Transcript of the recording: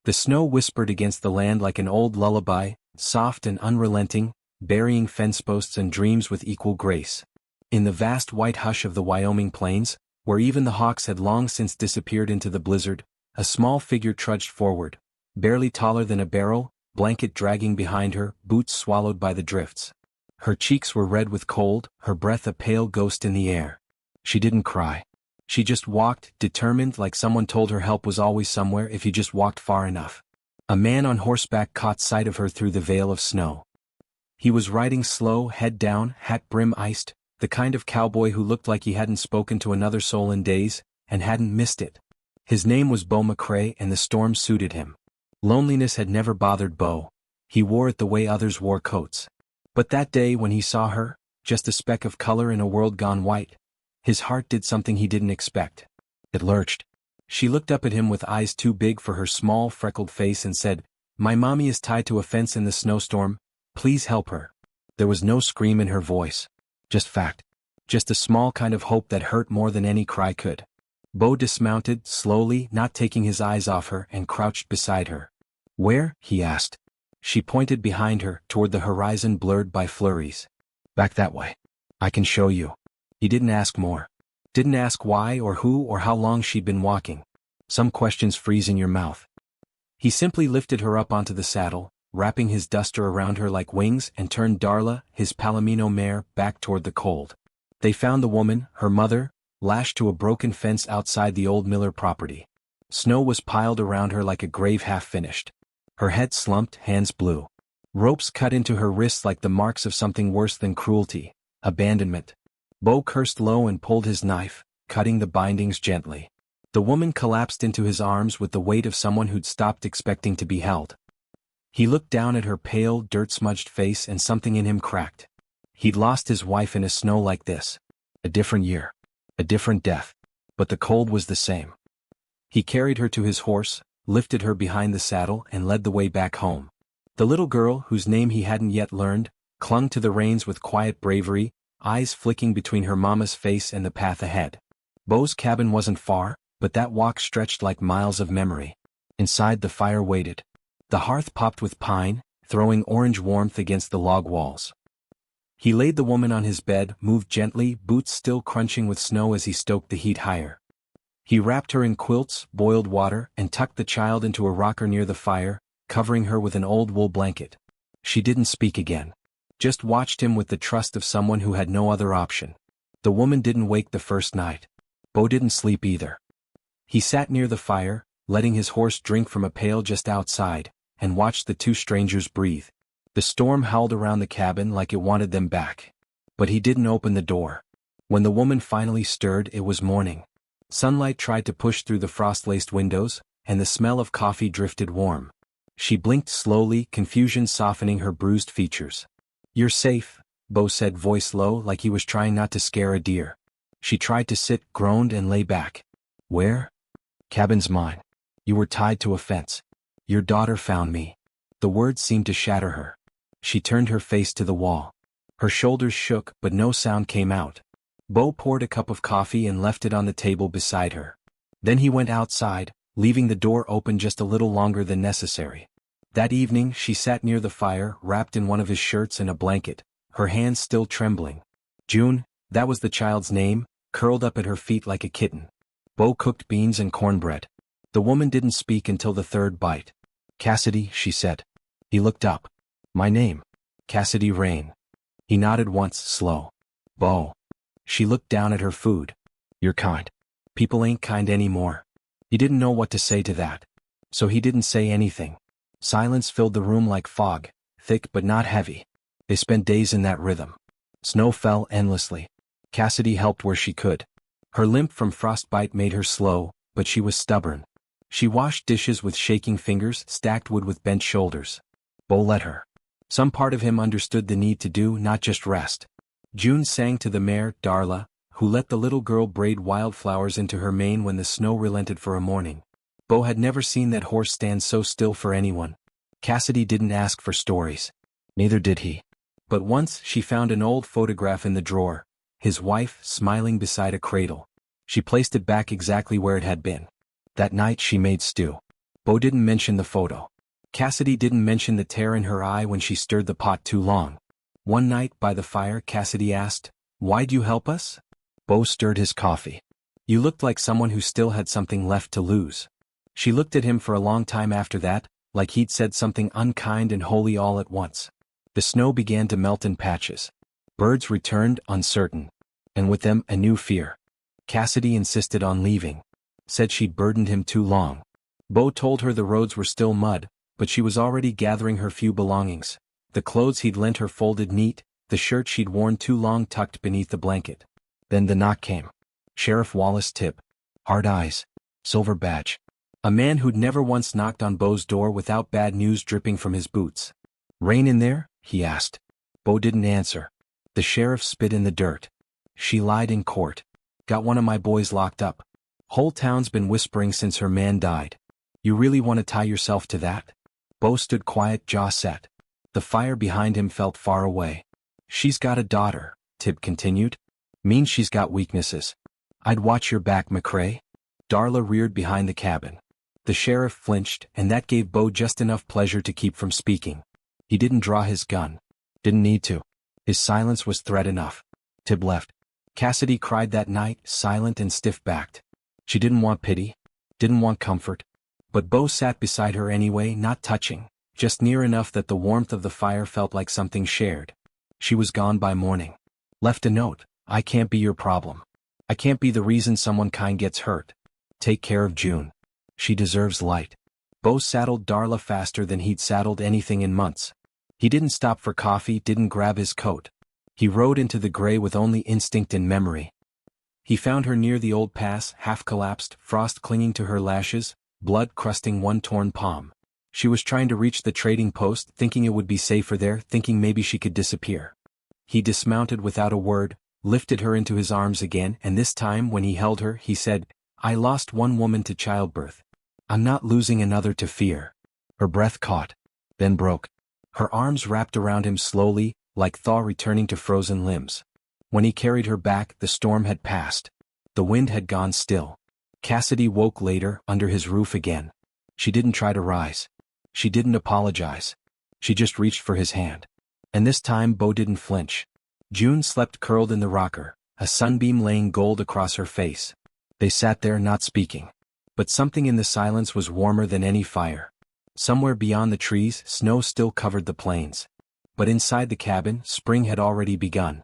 The snow whispered against the land like an old lullaby, soft and unrelenting, burying fence posts and dreams with equal grace. In the vast white hush of the Wyoming plains, where even the hawks had long since disappeared into the blizzard, a small figure trudged forward, barely taller than a barrel, blanket dragging behind her, boots swallowed by the drifts. Her cheeks were red with cold, her breath a pale ghost in the air. She didn't cry. She just walked, determined, like someone told her help was always somewhere if you just walked far enough. A man on horseback caught sight of her through the veil of snow. He was riding slow, head down, hat brim iced, the kind of cowboy who looked like he hadn't spoken to another soul in days, and hadn't missed it. His name was Bo McCrae, and the storm suited him. Loneliness had never bothered Bo. He wore it the way others wore coats. But that day when he saw her, just a speck of color in a world gone white, his heart did something he didn't expect. It lurched. She looked up at him with eyes too big for her small, freckled face and said, "My mommy is tied to a fence in the snowstorm. Please help her." There was no scream in her voice. Just fact. Just a small kind of hope that hurt more than any cry could. Bo dismounted, slowly, not taking his eyes off her, and crouched beside her. "Where?" he asked. She pointed behind her, toward the horizon blurred by flurries. "Back that way. I can show you." He didn't ask more. Didn't ask why or who or how long she'd been walking. Some questions freeze in your mouth. He simply lifted her up onto the saddle, wrapping his duster around her like wings, and turned Darla, his Palomino mare, back toward the cold. They found the woman, her mother, lashed to a broken fence outside the old Miller property. Snow was piled around her like a grave half-finished. Her head slumped, hands blue. Ropes cut into her wrists like the marks of something worse than cruelty, abandonment. Bo cursed low and pulled his knife, cutting the bindings gently. The woman collapsed into his arms with the weight of someone who'd stopped expecting to be held. He looked down at her pale, dirt-smudged face and something in him cracked. He'd lost his wife in a snow like this. A different year. A different death. But the cold was the same. He carried her to his horse, lifted her behind the saddle and led the way back home. The little girl, whose name he hadn't yet learned, clung to the reins with quiet bravery, eyes flicking between her mama's face and the path ahead. Bo's cabin wasn't far, but that walk stretched like miles of memory. Inside the fire waited. The hearth popped with pine, throwing orange warmth against the log walls. He laid the woman on his bed, moved gently, boots still crunching with snow as he stoked the heat higher. He wrapped her in quilts, boiled water, and tucked the child into a rocker near the fire, covering her with an old wool blanket. She didn't speak again. Just watched him with the trust of someone who had no other option. The woman didn't wake the first night. Bo didn't sleep either. He sat near the fire, letting his horse drink from a pail just outside, and watched the two strangers breathe. The storm howled around the cabin like it wanted them back. But he didn't open the door. When the woman finally stirred, it was morning. Sunlight tried to push through the frost-laced windows, and the smell of coffee drifted warm. She blinked slowly, confusion softening her bruised features. "You're safe," Bo said, voice low, like he was trying not to scare a deer. She tried to sit, groaned, and lay back. "Where?" "Cabin's mine. You were tied to a fence. Your daughter found me." The words seemed to shatter her. She turned her face to the wall. Her shoulders shook, but no sound came out. Bo poured a cup of coffee and left it on the table beside her. Then he went outside, leaving the door open just a little longer than necessary. That evening she sat near the fire, wrapped in one of his shirts and a blanket, her hands still trembling. June, that was the child's name, curled up at her feet like a kitten. Bo cooked beans and cornbread. The woman didn't speak until the third bite. "Cassidy," she said. He looked up. "My name. Cassidy Rain." He nodded once, slow. "Bo." She looked down at her food. "You're kind. People ain't kind anymore." He didn't know what to say to that. So he didn't say anything. Silence filled the room like fog, thick but not heavy. They spent days in that rhythm. Snow fell endlessly. Cassidy helped where she could. Her limp from frostbite made her slow, but she was stubborn. She washed dishes with shaking fingers, stacked wood with bent shoulders. Bo let her. Some part of him understood the need to do, not just rest. June sang to the mare, Darla, who let the little girl braid wildflowers into her mane when the snow relented for a morning. Bo had never seen that horse stand so still for anyone. Cassidy didn't ask for stories. Neither did he. But once she found an old photograph in the drawer, his wife smiling beside a cradle. She placed it back exactly where it had been. That night she made stew. Bo didn't mention the photo. Cassidy didn't mention the tear in her eye when she stirred the pot too long. One night by the fire, Cassidy asked, "Why'd you help us?" Bo stirred his coffee. "You looked like someone who still had something left to lose." She looked at him for a long time after that, like he'd said something unkind and holy all at once. The snow began to melt in patches. Birds returned, uncertain. And with them, a new fear. Cassidy insisted on leaving. Said she'd burdened him too long. Bo told her the roads were still mud, but she was already gathering her few belongings. The clothes he'd lent her folded neat, the shirt she'd worn too long tucked beneath the blanket. Then the knock came. Sheriff Wallace Tibb. Hard eyes. Silver badge. A man who'd never once knocked on Bo's door without bad news dripping from his boots. "Rain in there?" he asked. Bo didn't answer. The sheriff spit in the dirt. "She lied in court. Got one of my boys locked up. Whole town's been whispering since her man died. You really want to tie yourself to that?" Bo stood quiet, jaw set. The fire behind him felt far away. "She's got a daughter," Tibb continued. "Means she's got weaknesses. I'd watch your back, McCrae." Darla reared behind the cabin. The sheriff flinched, and that gave Bo just enough pleasure to keep from speaking. He didn't draw his gun. Didn't need to. His silence was threat enough. Tibb left. Cassidy cried that night, silent and stiff-backed. She didn't want pity. Didn't want comfort. But Bo sat beside her anyway, not touching, just near enough that the warmth of the fire felt like something shared. She was gone by morning. Left a note. "I can't be your problem. I can't be the reason someone kind gets hurt. Take care of June. She deserves light." Bo saddled Darla faster than he'd saddled anything in months. He didn't stop for coffee, didn't grab his coat. He rode into the gray with only instinct and memory. He found her near the old pass, half-collapsed, frost clinging to her lashes, blood crusting one torn palm. She was trying to reach the trading post, thinking it would be safer there, thinking maybe she could disappear. He dismounted without a word, lifted her into his arms again, and this time when he held her, he said, "I lost one woman to childbirth. I'm not losing another to fear." Her breath caught, then broke. Her arms wrapped around him slowly, like thaw returning to frozen limbs. When he carried her back, the storm had passed. The wind had gone still. Cassidy woke later, under his roof again. She didn't try to rise. She didn't apologize. She just reached for his hand. And this time Bo didn't flinch. June slept curled in the rocker, a sunbeam laying gold across her face. They sat there not speaking. But something in the silence was warmer than any fire. Somewhere beyond the trees, snow still covered the plains. But inside the cabin, spring had already begun.